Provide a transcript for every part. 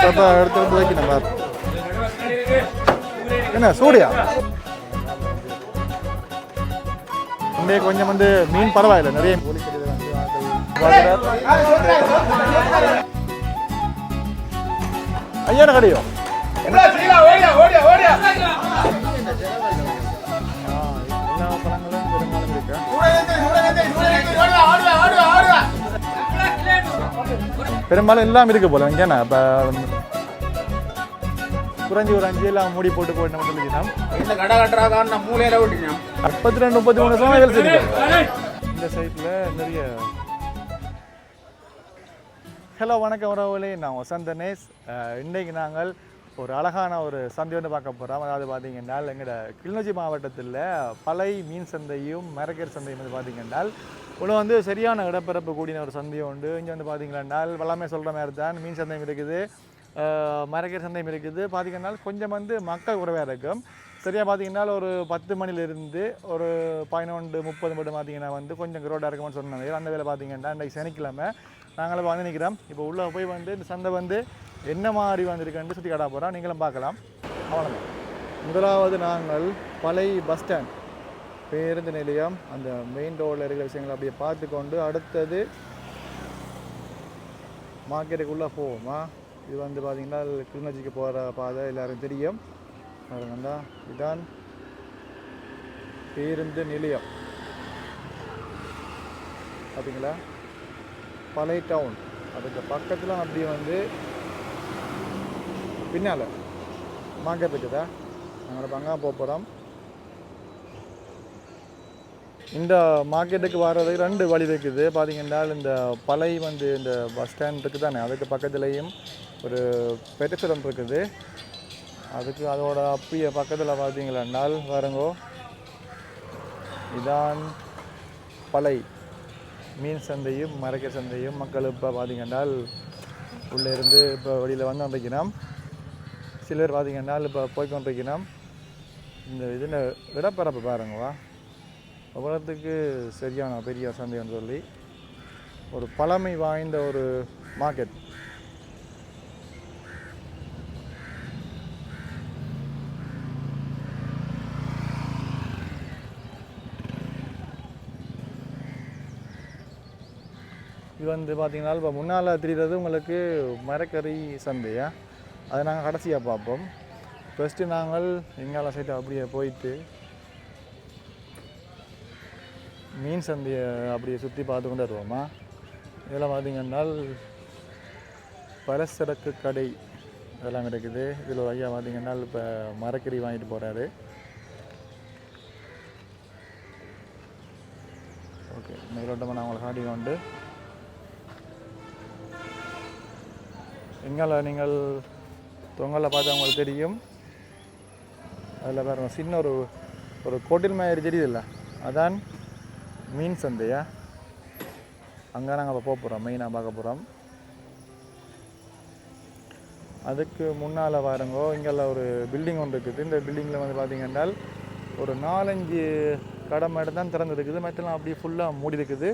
அப்போ எடுத்து வந்து வைக்கணும் பார். என்ன சூடியா இன்றைய கொஞ்சம் வந்து மீன் பரவாயில்லை நிறைய ஒலிக்கிறது வந்து ஐயா கடையோ எல்லா பழங்களும் பெரும்பாலும் இருக்கு. பெரும்பாலும் எல்லாம் இருக்கு போல இங்கேண்ணா இப்போ குறைஞ்சி ஒரு 5 எல்லாம் மூடி போட்டு போயிட்டு நம்ம சொல்லிக்கலாம். இந்த கடை கட்டுறாங்க மூலையில விட்டுட்டோம். 32 33 சமையல் செய்யுங்க. இந்த சைட்டில் நிறைய ஹலோ வணக்கம் உறவுகளே, நான் வசந்த் தினேஷ். இன்றைக்கு நாங்கள் ஒரு அழகான ஒரு சந்தை ஒன்று பார்க்க போகிறோம். அதாவது பார்த்தீங்கன்னா எங்களோட கிளிநொச்சி மாவட்டத்தில் பலை மீன் சந்தையும் மரக்கறி சந்தையும் வந்து பார்த்தீங்கன்னா உள்ள வந்து சரியான இடப்பரப்பு கூடின ஒரு சந்தையும் உண்டு. இங்கே வந்து பார்த்தீங்கன்னா எல்லாமே சொல்கிற மாதிரி தான் மீன் சந்தையும் இருக்குது, மரக்கறி சந்தையும் இருக்குது. பார்த்தீங்கன்னா கொஞ்சம் வந்து மக்கள் குறைவாக இருக்கும். சரியாக பார்த்தீங்கன்னா ஒரு 10 மணிலேருந்து ஒரு 11:30 மட்டும் பார்த்தீங்கன்னா வந்து கொஞ்சம் க்ரௌடாக இருக்கும்னு சொன்னாங்க. அந்த வேலை பார்த்தீங்கன்னா இன்றைக்கு சனிக்கிழமை நாங்களும் வந்து நிற்கிறோம். இப்போ உள்ளே போய் வந்து இந்த சந்தை வந்து என்ன மாதிரி வந்திருக்குன்னு சுற்றி காட்ட போகிறோம், நீங்களும் பார்க்கலாம். அவ்வளோதான். முதலாவது நாங்கள் பலை பஸ் ஸ்டாண்ட் பேருந்து நிலையம் அந்த மெயின் ரோடில் இருக்கிற விஷயங்களை அப்படியே பார்த்து கொண்டு அடுத்தது மார்க்கெட்டுக்குள்ளே போவோமா. இது வந்து பார்த்திங்கன்னா கிளிநொச்சிக்கு போகிற பாதை எல்லாருக்கும் தெரியும். பாருங்கண்டா, இதுதான் பேருந்து நிலையம் பார்த்தீங்களா, பலை டவுன். அதுக்கு பக்கத்தில் அப்படியே வந்து பின்னால் மார்க்கெட் இருக்குதா, நாங்கள் பங்கா போகிறோம். இந்த மார்க்கெட்டுக்கு வர்றதுக்கு 2 வழி இருக்குது. பார்த்தீங்கன்னா இந்த பலை வந்து இந்த பஸ் ஸ்டாண்ட் இருக்குது தானே, அதுக்கு பக்கத்துலேயும் ஒரு பெருசுரம் இருக்குது. அதுக்கு அதோட அப்படியே பக்கத்தில் பார்த்தீங்களானால் வருங்கோ, இதான் பலை மீன் சந்தையும் மரக்கறி சந்தையும். மக்கள் இப்போ பார்த்தீங்கன்னா உள்ளே இருந்து இப்போ வெளியில் வந்து கொண்டிருக்கிறோம். சிலர் பார்த்தீங்கன்னா இப்போ போய்கொண்டிருக்கிறோம். இந்த இதில் இடப்பரப்பு பாருங்கவா, அவ்வளோத்துக்கு சரியான பெரிய சந்தைன்னு சொல்லி ஒரு பழமை வாய்ந்த ஒரு மார்க்கெட். இது வந்து பார்த்தீங்கன்னா இப்போ முன்னால் தெரிகிறது உங்களுக்கு மரக்கறி சந்தையா, அதை நாங்கள் கடைசியாக பார்ப்போம். ஃபஸ்ட்டு நாங்கள் எங்கால சைட்டு அப்படியே போயிட்டு மீன் சந்தையை அப்படியே சுற்றி பார்த்து கொண்டு வருவோமா. இதெல்லாம் பார்த்தீங்கன்னா பலசரக்கு கடை இதெல்லாம் கிடைக்குது. இதில் ஒரு ஐயா பார்த்தீங்கன்னா இப்போ மரக்கறி வாங்கிட்டு போகிறாரு. ஓகே, மேலோட்டமாக நான் உங்களை காட்டி கொண்டு எங்களை நீங்கள் தொங்கலை பார்த்து அவங்களுக்கு தெரியும். அதில் பாருங்க சின்ன ஒரு கோட்டில் மாதிரி தெரியுதில்ல, அதான் மீன் சந்தையா. அங்கே நாங்கள் இப்போ போகிறோம், மெயினாக பார்க்க போகிறோம். அதுக்கு முன்னால் பாருங்கோ, இங்கெல்லாம் ஒரு பில்டிங் ஒன்று இருக்குது. இந்த பில்டிங்கில் வந்து பார்த்தீங்கன்னா ஒரு 4-5 கடை மட்டும் தான் திறந்துருக்குது, மற்றெல்லாம் அப்படியே ஃபுல்லாக மூடி இருக்குது.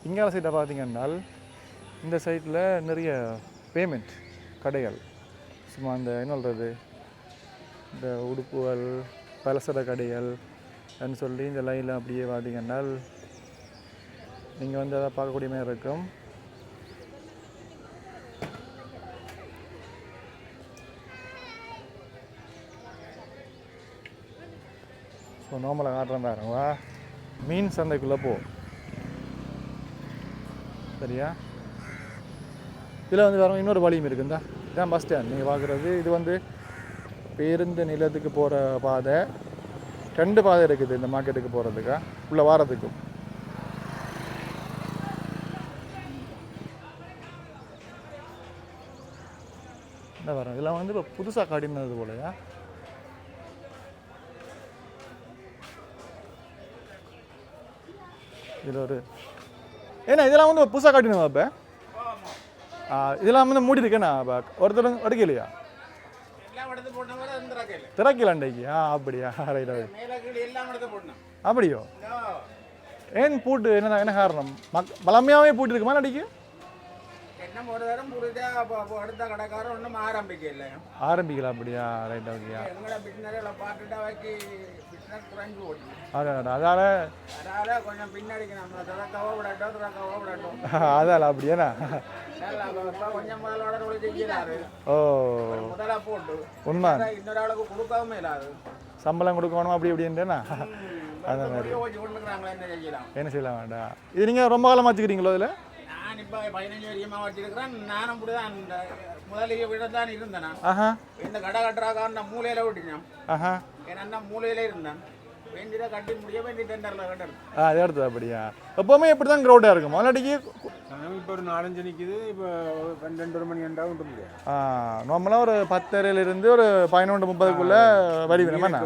இங்கே சைட்டை பார்த்தீங்கன்னா இந்த சைட்டில் நிறைய பேமெண்ட் கடைகள், சும்மா அந்த என்ன சொல்கிறது, இந்த உடுப்புகள் பலசர கடைகள் அப்படின்னு சொல்லி இந்த லைனில் அப்படியே பார்த்தீங்கன்னா நீங்கள் வந்து அதை பார்க்கக்கூடிய மாதிரி இருக்கும். ஸோ நார்மலாக காட்டுறேன் பாருங்களா, மீன் சந்தைக்குள்ளே போ சரியா. இதில் வந்து வேறு இன்னொரு வழியும் இருக்குந்தா, இதுதான் பஸ் ஸ்டாண்ட் நீங்கள் பார்க்குறது. இது வந்து பேருந்து நிலையத்துக்கு போகிற பாதை. 2 பாதை இருக்குது இந்த மார்க்கெட்டுக்கு போகிறதுக்கா, உள்ளே வாரத்துக்கும். என்ன வரும், இதெல்லாம் வந்து இப்போ புதுசாக காட்டினது போலையா. இதில் ஒரு ஏன்னா இதெல்லாம் வந்து புதுசாக காட்டினதா இப்போ. இதெல்லாம் வந்து மூடி இருக்கேண்ணா, ஒருத்தர் எடுக்கலையா, திறக்கல அன்றைக்கு. அப்படியா, ரைட் அப்படியோ. ஏன் பூட்டு என்ன காரணம், பழமையாகவே பூட்டு இருக்குமா அன்றைக்கு? இன்னும் ஒரு தரம் புரிஞ்சா அடுத்த கடைக்காரன் ஒன்றும் ஆரம்பிக்கல. ஆரம்பிக்கலாம் அப்படியா? ரைட் ஓகேயா. எங்களை பின்னரில் பார்த்துட்டா வைக்கி பிஸ்னஸ் குறைஞ்சு போச்சு. அதால கொஞ்சம் பின்னாடிக்கு நம்ம திறக்கவோ விடட்டும். அதால அப்படியாண்ணா? கொஞ்சம் முதலோட செய்யலாரு. ஓ முதலா போட்டு உண்மை இன்னொரு ஆளுக்கு கொடுக்கவும் இல்லாது. சம்பளம் கொடுக்கணும் அப்படி இப்படின்றேண்ணா. அந்த மாதிரி என்ன செய்யலாம் வேண்டாம். இது நீங்கள் ரொம்ப காலமாக வச்சுக்கிறீங்களோ இதில்? நான் இப்போ 15 வருஷமாக வச்சிருக்கிறேன். நானும் இப்படி தான் இந்த முதலிய விட தான் இருந்தேன். இந்த கடை கட்டுறாக்கான மூலையில் விட்டுட்டேன். ஏன்னா மூலையில் இருந்தேன். வெண்டிட கட்டி முடிய வேண்டி டெண்டரில் கட்டுறது. அது எடுத்தது அப்படியா? எப்போவுமே இப்படி தான் க்ரௌடாக இருக்கும். முதலாட்டிக்கு இப்போ ஒரு 4-5 நிற்கிது. இப்போ 12 மணி என்றால் விட்டு முடியாது. நார்மலாக ஒரு 10:30 ஒரு 11:30 வரி வேணுமாண்ணா?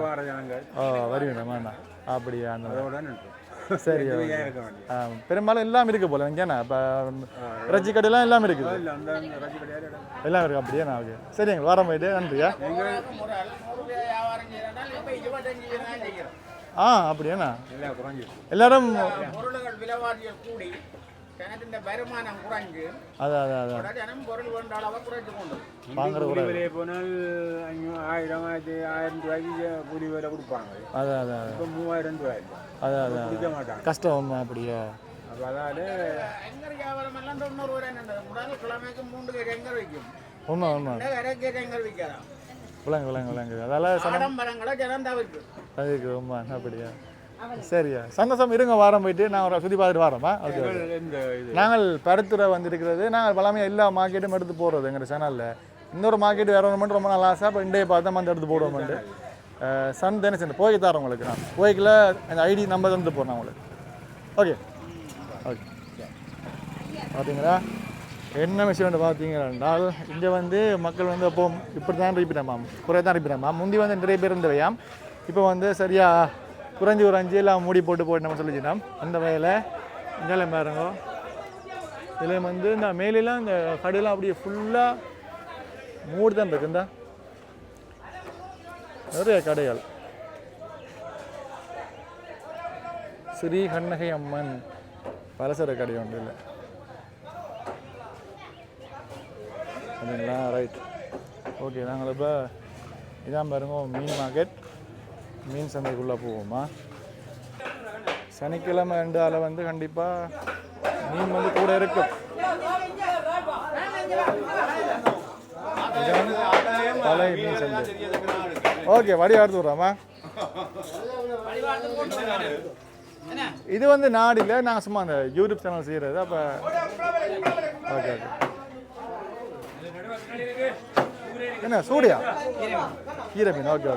வரி வேணுமாண்ணா? அப்படியா? அந்த சரி பெரும்பாலும் எல்லாம் இருக்கு போல இங்கேண்ணா. இப்போ இறைச்சி கடையெல்லாம் எல்லாம் இருக்குது. எல்லாம் இருக்கு அப்படியாண்ணா? ஓகே சரி எங்களுக்கு வாரம் போயிட்டு நன்றியா. அப்படியாண்ணா? எல்லாரும் விலைவாசிகள் கூடி வருமானம் குறைஞ்சு அதான் பொருள் கொண்ட அளவை குறைச்சு கொண்டு வெளியே போனால் 1000 ரூபாய்க்கு கூலி வேலை கொடுப்பாங்க. அதான் இப்போ 3000 ரூபாய் கொடுக்க மாட்டாங்க. கஷ்டம் அப்படியா? அப்போ அதாவது எங்க வியாபாரம் எல்லாம் 90 ரூபாய் முதல் கிழமைக்கு 3 கேஜ் எங்க வைக்கும். உண்மை கேஜ் எங்க விற்கிறான். விளங்கு அதெல்லாம் ஆடம்பரங்களை ஜனம் தவிர்க்கு. அதுக்கு உண்மை அப்படியா? சரியா சந்தோஷம். இருங்க வாரம் போயிட்டு நான் ஒரு சுற்றி பார்த்துட்டு வரோமா? ஓகே நாங்கள் பருத்துறை வந்திருக்கிறது. நாங்கள் பலமே எல்லா மார்க்கெட்டும் எடுத்து போடுறது எங்கள் சேனலில். இன்னொரு மார்க்கெட் வேறு ஒன்று ரொம்ப நல்லா ஆசை. இப்போ இண்டையை பார்த்தா வந்து எடுத்து போடுவோம்ட்டு சன் தானே சேர்ந்து போய்க்கு தரோம் உங்களுக்கு. நான் போய்க்கில் அந்த ஐடி நம்பர் தந்து போடுறேன் உங்களுக்கு. ஓகே பார்த்தீங்களா என்ன விஷயம் பார்த்தீங்கன்னா இங்கே வந்து மக்கள் வந்து அப்போ இப்படி தான் இருப்பினாமாம், குறை தான் இருப்பினாமாம். முந்தி வந்து நிறைய பேர் இருந்தவையாம். இப்போ வந்து சரியா குறைஞ்சி ஒரு 5 எல்லாம் மூடி போட்டு நம்ம சொல்லிச்சிட்டோம். அந்த வகையில் இங்கெல்லாம் பாருங்க. இதில் வந்து இந்த மேலெல்லாம் இந்த கடையெல்லாம் அப்படியே ஃபுல்லாக மூடி தான் இருக்கு. இந்த நிறைய கடைகள். ஸ்ரீ கண்ணகை அம்மன் பலசர கடை ஒன்று இல்லை அப்படிங்களா? Right okay. நாங்கள் இப்போ இதான் பாருங்க மீன் மார்க்கெட். மீன் சந்தைக்குள்ளே போவோமா? சனிக்கிழமை ரெண்டால் வந்து கண்டிப்பாக மீன் வந்து கூட இருக்கும். பழைய மீன் சந்தை. ஓகே வடி எடுத்து விட்றாமா? இது வந்து நாடு இல்லை, நாங்கள் சும்மா அந்த யூடியூப் சேனல் செய்கிறது. அப்போ ஓகே என்ன சூடியா கீரை மீன்? ஓகே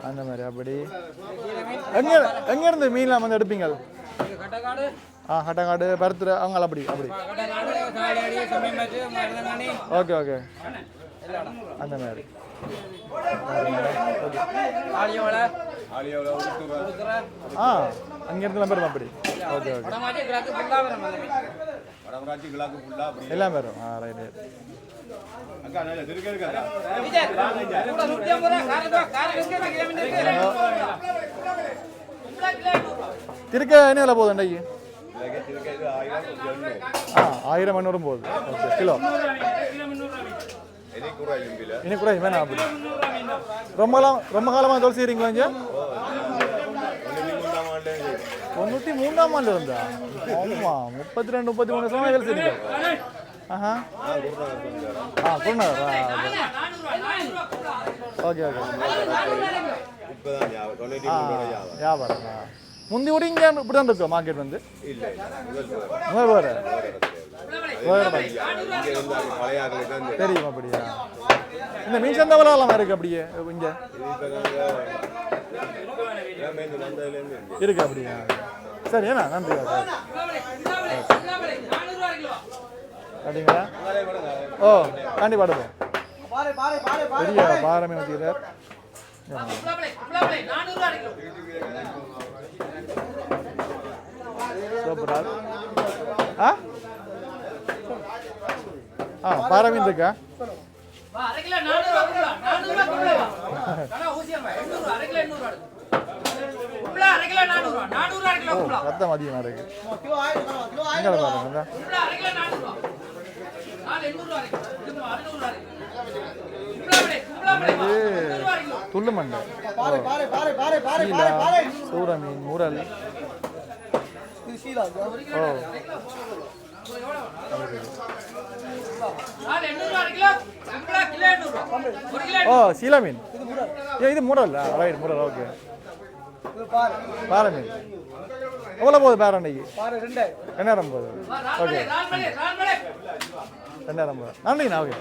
அந்த மாதிரி. அப்படி எங்கேருந்து மீன்லாம் வந்து எடுப்பீங்க? கட்டங்காடு பருத்துறை அவங்க அப்படி ஓகே அந்த மாதிரி. அங்கேருந்துலாம் பேரும் அப்படி ஓகே எல்லாம் பேரும். ரைட்டு திருக்க என்ன விலை போகுது அண்டைக்கு? 1000-800 போகுது. ஓகே கிலோ இனி கூட வேணாம். அப்படி ரொம்ப காலமாக தோல் செய்கிறீங்களா? இங்கே 93ஆம் ஆண்டு இருந்தா? ஆமாம் 32-33 வருஷமாக வேலை செய்றீங்க. குருநகர். ஓகே வியாபாரம். முந்தி கூட இங்கே இப்படி தான் இருக்கும் மார்க்கெட் வந்து? வேறு தெரியும். அப்படியா? இந்த மீன் சந்தை விலைலாம் இருக்கு அப்படியே இங்கே இருக்கு அப்படியா? சரி ஏன்னா நன்றி அப்படிங்களா? ஓ கண்டிப்பாக எடுப்போம். பெரிய பாறை மீன் வச்சுக்கிறார். சூப்பரா. பாறை மீன் இருக்கா? ஓ ரத்தம் அதிகமாக இருக்கு இங்கே பாருங்க இது துள்ளு மண்டை சூற மீன் முரல் ஓ சீலா மீன் இது முரல் ரைட் முரல் ஓகே பாறை மீன் எவ்வளோ போகுது பாறை அன்னைக்கு 2000 போகுது ஓகே 2000 போகுது நன்றிண்ணா ஓகே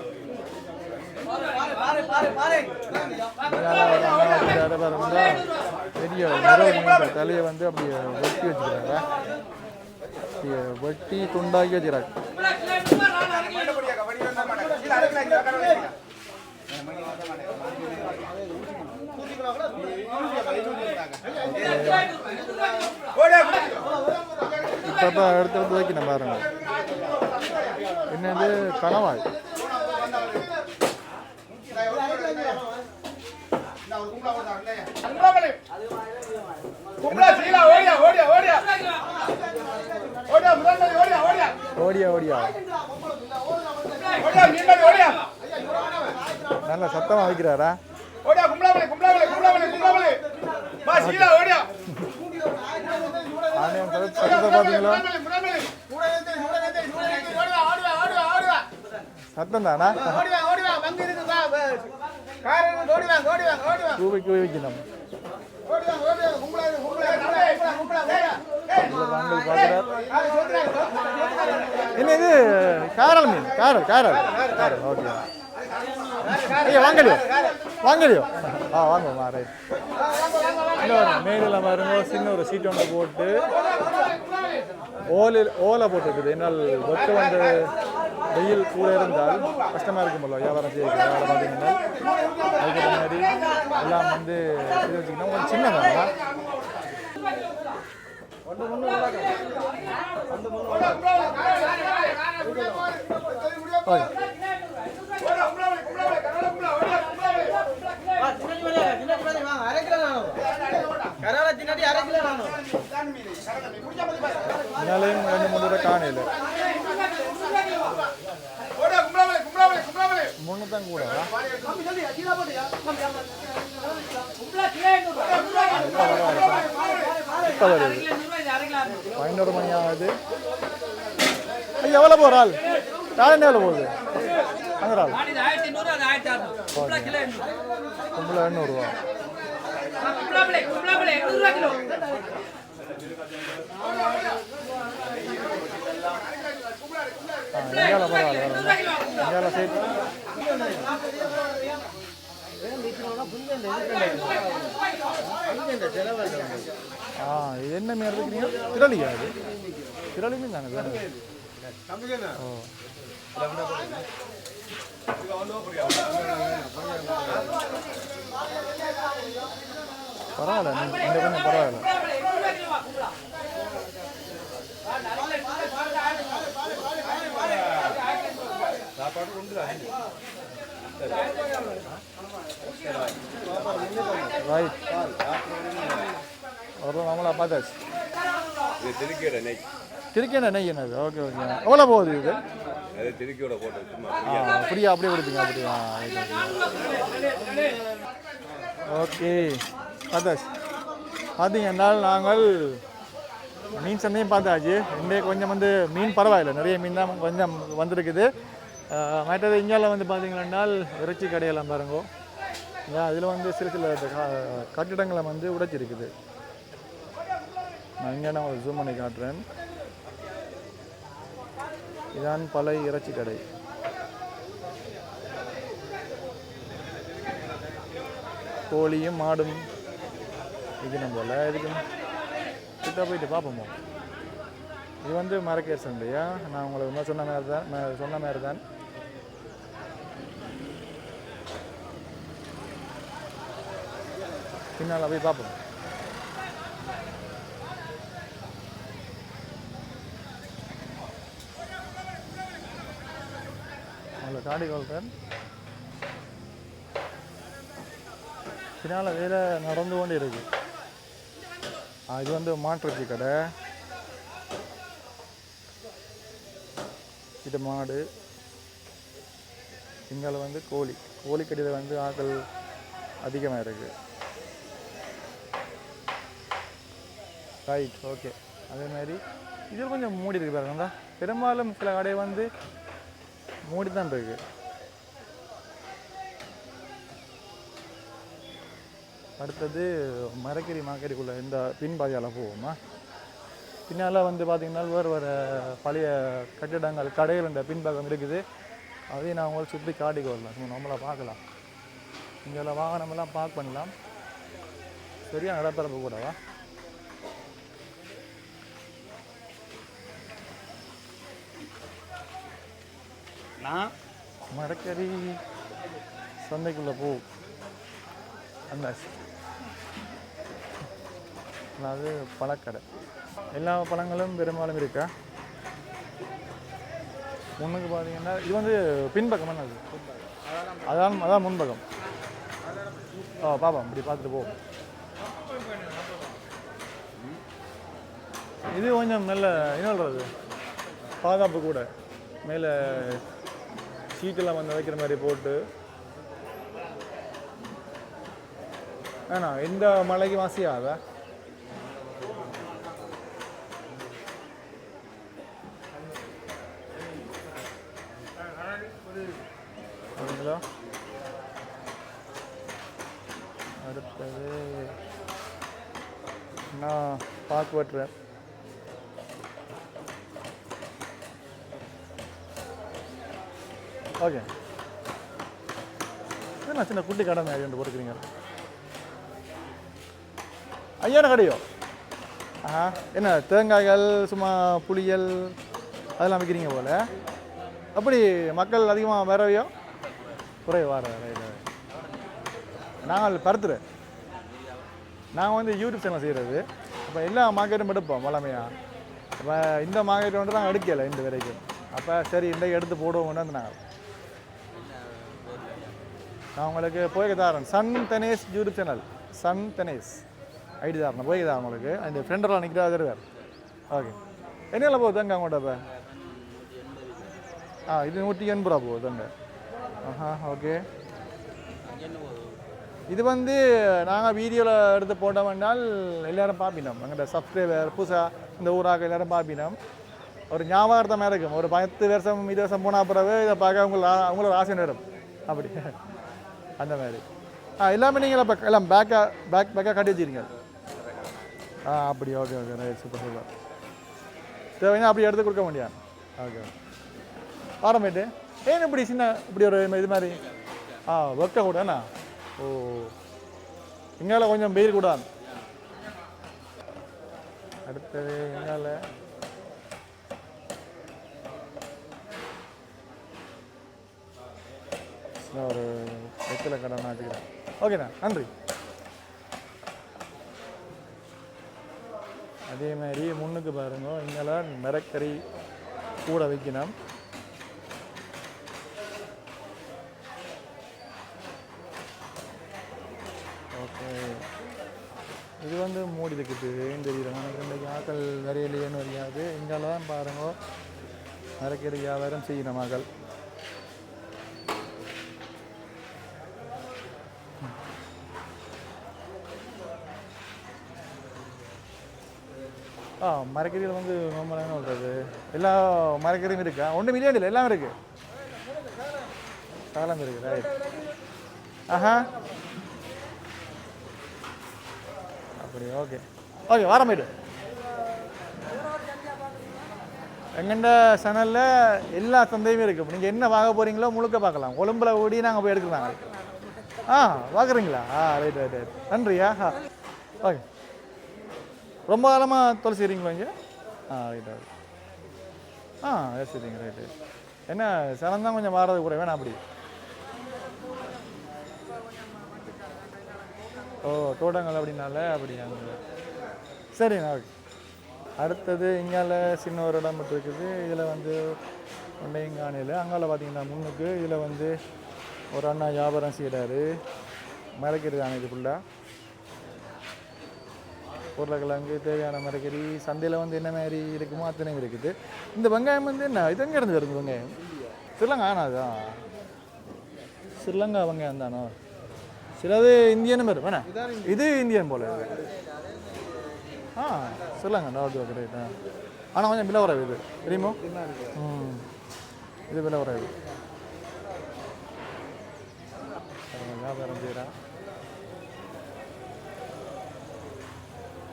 பெரிய முரல் தலையை வந்து அப்படியே வெட்டி வச்சுக்கிறாங்க வெட்டி துண்டாக்கி வச்சுக்கிறாங்க இப்போ எடுத்து வைக்கணும் பாருங்க என்னது கணவாய் ஓடியா ஓடியா நல்ல சத்தமா வைக்கிறாரா பாத்தீங்களா சத்தம் தானா கூவிக்கு வைக்கணும் என்ன இது காரல் மீன் காரல் காரல் காரல் ஓகே ஐயா வாங்கலையோ ஆ வாங்குவோம் ரைட் மேலில் பாருங்க சின்ன ஒரு சீட் ஒன்று போட்டு ஓலை போட்டுருக்குது என்னால் வெக்க வந்து வெயில் கூட இருந்தால் கஷ்டமாக இருக்குமல்ல வியாபாரம் செய்யறது வேலை பார்த்தீங்கன்னா அதுக்கு முன்னாடி எல்லாம் வந்து இது வச்சுக்கிட்டோம் கொஞ்சம் சின்னதாக இன்னாலையும் 2-3 காணையில் முன்னு தான் கூட 11 மணி ஆகுது எவ்வளோ போகிற ஆள் காலையில் எவ்வளோ போகுது அங்கே ஆள் கும்பல 800 ரூபா பரவாயில்ல சரி இது என்ன மீன் இருக்கிறீங்க திரளியா அது திரளி மீன் தானே ஓ பரவாயில்ல இந்த கொஞ்சம் பரவாயில்ல சாப்பாடு கொண்டு ரைட் ஒரு நம்மளா பார்த்தாச்சு இது திருக்கேட நெய் என்னது ஓகே ஓகே எவ்வளோ போகுது இது திருக்கியோட போட்டு அப்படியா அப்படியே கொடுப்பீங்க அப்படியா ஓகே பார்த்தாச்சு பார்த்தீங்கன்னா நாங்கள் மீன் சந்தையும் பார்த்தாச்சு இன்றைக்கு கொஞ்சம் வந்து மீன் பரவாயில்லை நிறைய மீன் தான் கொஞ்சம் வந்திருக்குது மற்றது இந்தியாவில் வந்து பார்த்தீங்கன்னா இறைச்சி கடையெல்லாம் பாருங்க அதில் வந்து சில கட்டிடங்களை வந்து உடைச்சிருக்குது நான் இங்கே நான் ஜூம் பண்ணி காட்டுறேன் இதான் பழைய இறைச்சி கடை கோழியும் மாடும் விற்கணும் போல் இதுக்கு கிட்ட போயிட்டு பார்ப்போமோ இது வந்து மரக்கேர் சந்தையா நான் உங்களுக்கு சொன்ன மாதிரி தான் பின்னால் போய் பார்ப்போம் அதில் காடி கொள்கிறேன் பின்னால் வேலை நடந்து கொண்டு இருக்கு இது வந்து மாட்டுறச்சி கடை. இது மாடு. இங்கே வந்து கோழிக்கடியில் வந்து ஆக்கள் அதிகமாக இருக்குது. Right, okay. அதே மாதிரி இதில் கொஞ்சம் மூடி இருக்கு பாருங்கண்ணா. பெரும்பாலும் சில கடை வந்து மூடி தான் இருக்கு. அடுத்தது மரக்கறி மார்க்கெட்டுக்குள்ளே இந்த பின்பாதையால் போவோமா. பின்னால் வந்து பார்த்திங்கன்னா வேறு பழைய கட்டிடங்கள் கடைகள் இந்த பின்பாகம் இருக்குது. அதையும் நான் உங்களுக்கு சுற்றி காட்டிக்கு வரலாம். நம்மளாக பார்க்கலாம். இங்கே வாகனமெல்லாம் பார்க் பண்ணலாம். சரியா நடப்பரப்பு கூடவா. நான் மரக்கறி சந்தைக்குள்ளே அந்த அதாவது பழக்கடை. எல்லா பழங்களும் பெரும்பாலும் இருக்கா. முன்னுக்கு பார்த்தீங்கன்னா இது வந்து பின்பக்கம் என்ன, அது அதான் முன்பக்கம். பாப்பா இப்படி பார்த்துட்டு போ. இது கொஞ்சம் நல்ல என்ன சொல்கிறது, பாதுகாப்பு கூட. மேலே சீட்டெல்லாம் வந்து வைக்கிற மாதிரி போட்டு ஏண்ணா எந்த மலைக்கு வாசியாதா. சரிங்களா. அடுத்தது நான் பார்க்க வெட்டுறேன். ஓகே. என்ன சின்ன குட்டி கடை மாதிரி ரெண்டு போட்டுக்கிறீங்க. ஐயான கடையோ? என்ன தேங்காய்கள் சும்மா புளியல் அதெல்லாம் விற்கிறீங்க போல். அப்படி மக்கள் அதிகமாக வரவையோ? குறைய வர. நாங்கள் பருத்துறேன். நாங்கள் வந்து யூடியூப் சேனல் செய்கிறது. அப்போ எல்லா மார்க்கெட்டும் எடுப்போம் வளமையாக. அப்போ இந்த மார்க்கெட் வந்து நாங்கள் எடுக்கலை இந்த வரைக்கும். அப்போ சரி இன்றைக்கு எடுத்து போடுவோம்னு வந்து நான் உங்களுக்கு போய் தாரேன். சன் தெனேஸ் யூடியூப் சேனல், சன் தெனேஸ் ஐடி தாரேன். போய் தான் உங்களுக்கு அந்த ஃப்ரெண்டெல்லாம் நிற்கிறா தருவார். ஓகே. என்னெல்லாம் போகுது அங்கே அவங்கள்ட்ட? இப்போ இது 180 ரூபா போகுது அங்கே. ஓகே. இது வந்து நாங்கள் வீடியோவில் எடுத்து போட்டோம்னால் எல்லோரும் பார்ப்பினோம். எங்கள்கிட்ட சப்ஸ்கிரைபர் புதுசாக இந்த ஊராக எல்லோரும் பார்ப்பினோம். ஒரு ஞாபகார்த்தமாக இருக்கும். ஒரு 10 வருஷம் 20 வருஷம் போனால் பிறகு இதை பார்க்க அவங்களோட ஆசை நேரம் அப்படி அந்த மாதிரி. எல்லாமே நீங்கள் இப்போ எல்லாம் பேக்காக கட்டி வச்சுருங்க. அப்படி. Okay okay right, super super. தேவைன்னா அப்படி எடுத்து கொடுக்க முடியாது. ஓகே. ஆரம்பிட்டு ஏன் இப்படி சின்ன இப்படி ஒரு இது மாதிரி ஒர்க்க கூடண்ணா. ஓ, இங்கால கொஞ்சம் வெயில் கூட. அடுத்தது எங்கால ஒரு வெத்தலை கடை நான் வச்சுக்கிறேன். ஓகேண்ணா, நன்றி. அதே மாதிரி முன்னுக்கு பாருங்க, இங்கெல்லாம் மரக்கறி கூட வைக்கணும். ஓகே. இது வந்து மூடி இருக்குது. ஏன் தெரியல எனக்கு. இன்றைக்கு ஆக்கள் வரையிலேன்னு வரையாது. இங்கெல்லாம் பாருங்க மரக்கறி வியாபாரம் செய்யணும் மகள். மரக்கறியில் வந்து நார்மலாக என்ன சொல்கிறது, எல்லா மரக்கறியும் இருக்கா? ஒன்றும் மில்லியன் இல்லை, எல்லாமே இருக்குது. காலம் இருக்குது. ரைட். அப்படி. Okay okay. வாரமாயிட்டு எங்கண்ட சேனலில் எல்லா சந்தையுமே இருக்குது. இப்போ நீங்கள் என்ன பார்க்க போகிறீங்களோ முழுக்க பார்க்கலாம். கொழும்புல ஓடி நாங்கள் போய் எடுக்கிறாங்க. பார்க்குறீங்களா? Right right right. நன்றியா. ஓகே. ரொம்ப காலமாக தொலை செய்கிறீங்களா இங்கே? Right right. சரிங்க. ரைட்டு. என்ன சனம் தான் கொஞ்சம் மாறது கூட வேணாம் அப்படி. ஓ, தோட்டங்கள் அப்படின்னால அப்படி அங்கே. சரிண்ணா. ஓகே. அடுத்தது இங்கால சின்ன ஒரு இடம் மட்டும் இருக்குது. இதில் வந்து ஒன்றையங்கானையில் அங்கால பார்த்தீங்கன்னா முன்னுக்கு இதில் வந்து ஒரு அண்ணா வியாபாரம் செய்கிறாரு. மரக்கறி தானே இது ஃபுல்லாக. உருளைக்கிழங்கு தேவையான மரக்கறி சந்தையில் வந்து என்ன மாதிரி இருக்குமோ அத்தனையும் இருக்குது. இந்த வெங்காயம் வந்து என்ன இது எங்கே இருந்து வருது வெங்காயம்? ஸ்ரீலங்கா ஆனாதான் ஸ்ரீலங்கா வெங்காயம் தானோ? சிலது இந்தியனும் வரும் வேணா இது இந்தியன் போல ஸ்ரீலங்கா ஓகே ரைட். ஆனால் கொஞ்சம் விலை வராது இது தெரியுமோ? இது விலை வராது. வியாபாரம் செய்கிறா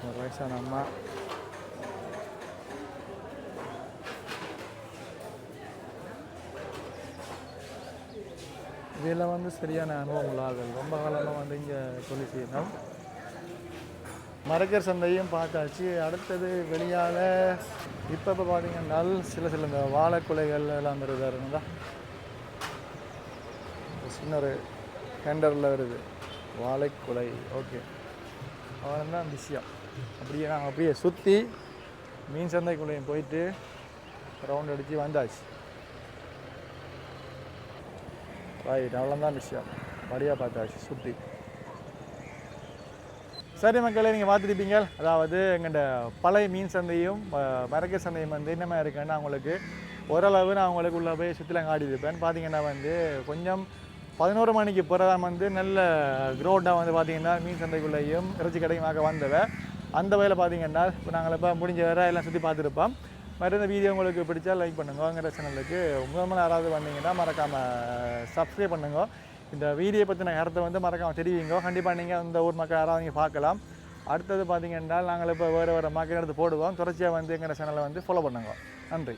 ஒரு வயசான அம்மா. இதில் வந்து சரியான அனுபவம் உள்ளார்கள். ரொம்ப காலமாக வந்து இங்கே தொழில் செய்யணும். மரக்கர் சந்தையும் பார்த்தாச்சு. அடுத்தது வெளியால் இப்போ பார்த்தீங்கன்னா சில இந்த வாழைக்குலைகள் எல்லாம் வருதா சின்ன ஒரு டெண்டரில் வருது வாழைக்குலை. ஓகே அவ்வளோதான் விஷயம். அப்படியே நாங்கள் அப்படியே சுற்றி மீன் சந்தைக்குள்ளையும் போயிட்டு ரவுண்ட் அடித்து வந்தாச்சு. ரைட் அவ்வளோதான் விஷயம். வழியாக பார்த்தாச்சு சுற்றி. சரி மக்களே, நீங்கள் பார்த்துருப்பீங்க. அதாவது எங்கள்கிட்ட பழைய மீன் சந்தையும் மரக்கர் சந்தையும் வந்து என்னமா இருக்குன்னு அவங்களுக்கு ஓரளவு நான் அவங்களுக்கு உள்ளே போய் சுற்றிலாம் காட்டியிருப்பேன். பார்த்தீங்கன்னா வந்து கொஞ்சம் 11 மணிக்கு பிறதான் வந்து நல்ல க்ரௌண்டாக வந்து பார்த்தீங்கன்னா மீன் சந்தைக்குள்ளேயும் இறைச்சி கடையுமாக வந்தவை. அந்த வகையில் பார்த்தீங்கன்னா இப்போ நாங்கள் இப்போ முடிஞ்ச வேற எல்லாம் சுற்றி பார்த்துருப்போம். மறு இந்த வீடியோ உங்களுக்கு பிடிச்சா லைக் பண்ணுங்க. எங்கள் சேனலுக்கு முதல்ல யாராவது வந்தீங்கன்னா மறக்காமல் சப்ஸ்கிரைப் பண்ணுங்க. இந்த வீடியோ பற்றின கருத்தை வந்து மறக்காமல் தெரிவிங்க. கண்டிப்பாக நீங்கள் இந்த ஊர் மக்கள் யாராவது நீங்கள் பார்க்கலாம். அடுத்தது பார்த்தீங்கன்னா நாங்கள் இப்போ வேறு மக்கள் எடுத்து போடுவோம். தொடர்ச்சியாக வந்து எங்கள் சேனலை வந்து ஃபாலோ பண்ணுங்க. நன்றி.